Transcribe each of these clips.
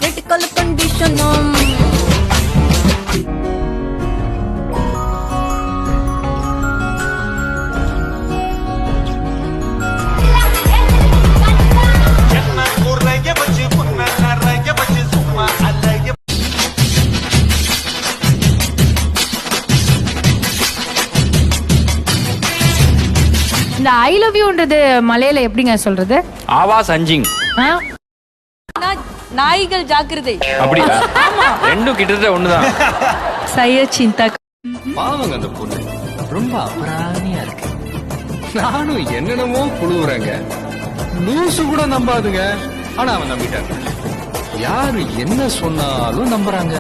critical condition இந்த I love யூன்றது மலையில எப்படிங்க சொல்றது? ஆவா சஞ்சிங். நாய்கள் ஜாக்கிரதை. அப்படியா? ரெண்டும் கிட்டத்தட்ட ஒண்ணுதான். சைய சிந்தா. பாவங்க அந்த பொண்ணு ரொம்ப அபராணியா இருக்கு. நானும் என்னென்னமோ புழுவுறேங்க. லூசு கூட நம்பாதுங்க. ஆனா அவன் நம்பிட்டாங்க. யாரு என்ன சொன்னாலும் நம்புறாங்க.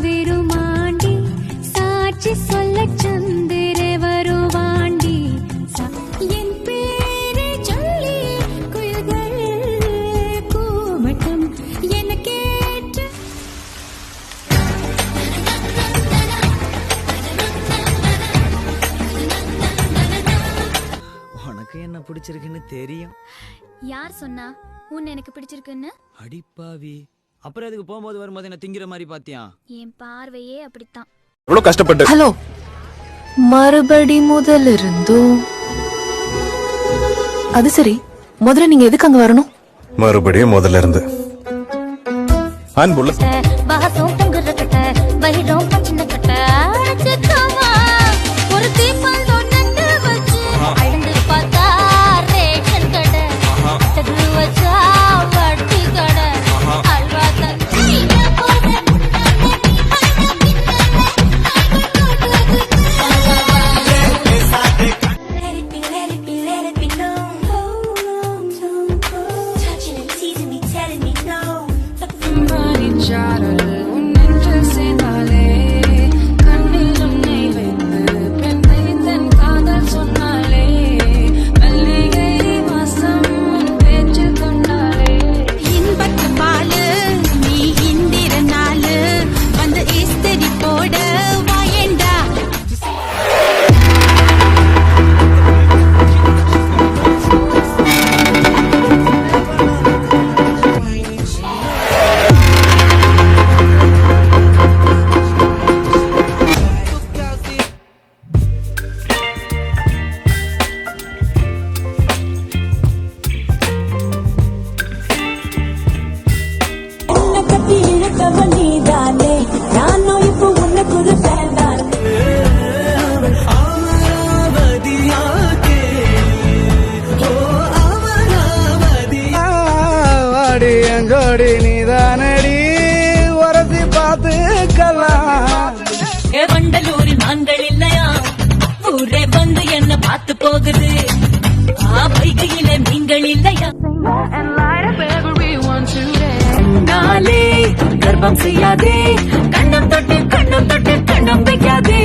வெறுமாண்டி சாட்சி சொல்ல சந்திர வருவாண்டி என் பேரை சொல்லி குயில்கள் கூமட்டும் என கேட்டு உனக்கு என்ன பிடிச்சிருக்குன்னு தெரியும். யார் சொன்னா உன்னை எனக்கு பிடிச்சிருக்குன்னு? அடிப்பாவி, அப்புறம் அதுக்கு போகும்போது வரும்போது என்ன திங்கிற மாதிரி பாத்தியா? என் பார்வையே அப்படித்தான். எவ்வளவு கஷ்டப்பட்டு. ஹலோ, மறுபடி முதல் இருந்தும். அது சரி, முதல்ல நீங்க எதுக்கு அங்க வரணும்? மறுபடியும் முதல்ல இருந்து அன்புள்ள பாசம் பொங்குற கட்ட வயிறும் பச்சின கட்ட ஒரு தீப்பல் தொண்டு வச்சு அழுந்து பார்த்தா ரேஷன் கடை தகு வச்சா வட்டி கடை அல்வா தந்து நீதானடி உரசி பார்த்துக்கலாம். வண்டலூரில் மான்கள் இல்லையா? ஊரே வந்து என்ன பார்த்து போகுது. வைகையில மீன்கள் இல்லையா? நாளே கர்ப்பம் செய்யாதே, கண்ணம் தொட்டு கண்ணம் வைக்காதே.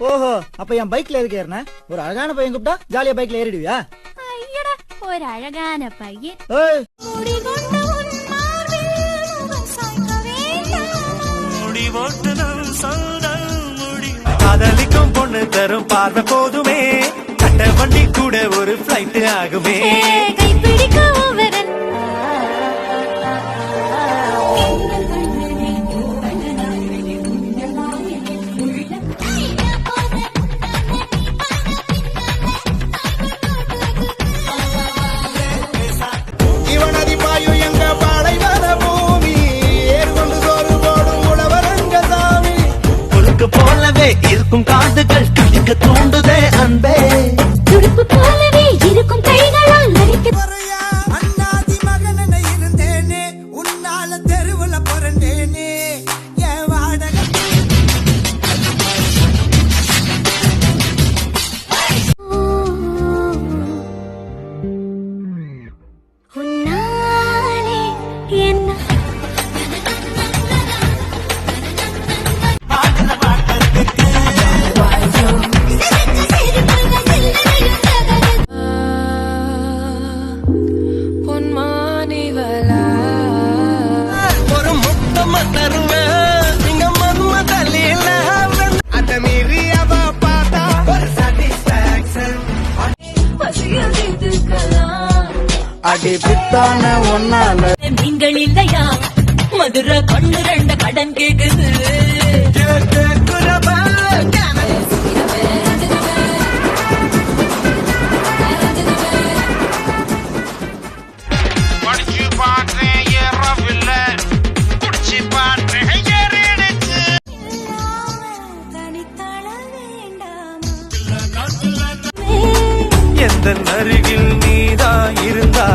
ஓஹோ, அப்ப என் பைக்ல எதுக்கு ஏறின? ஒரு அழகான பையன் கூப்பிட்டா ஜாலியா பைக்ல ஏறிடுவியா? ஐயடா, ஒரு அழகான பையன். ஏய், முடி கொண்ட உன் மார்பில் முகம் சாய்க்க காதலிக்கும் பொண்ணு தரும் பார்வை போதுமே கட்ட வண்டி கூட ஒரு ஃபிளைட் ஆகுமே கைப்பிடிக்க ஓவரன் இவனதி பாயும் எங்க பாலைவன பூமி ஏற்கொண்டு சோறு போடும் உழவரங்க சாமி உனக்கு போலவே இருக்கும் காதுகள் கடிக்க தூண்டுதே அன்பே துடுப்பு போலவே இருக்கும் கைகளால் நடிக்க அண்ணாதி மகன இருந்தேனே உன்னால தெருவுல பிறந்தேனே என் வாடகை உன்னாலே என்ன ஒரு முத்தம் தருவேன் நீங்க மன்மதலில அத மீறி அவ பார்த்தா ஒரு சாட்டிஸ்பாக்சன் அடி பித்தான ஒன்னால நீங்கள் இல்லையா மதுரை கண்ணு ரெண்ட கடன் கேக்குது படிச்சு பாட்டேன் ஏறவில்லை குடிச்சு பாட்டேன் ஏறிடுச்சு எந்த அருகில் நீதான் இருந்தா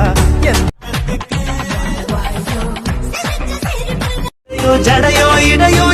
ஜடையோ இடையோ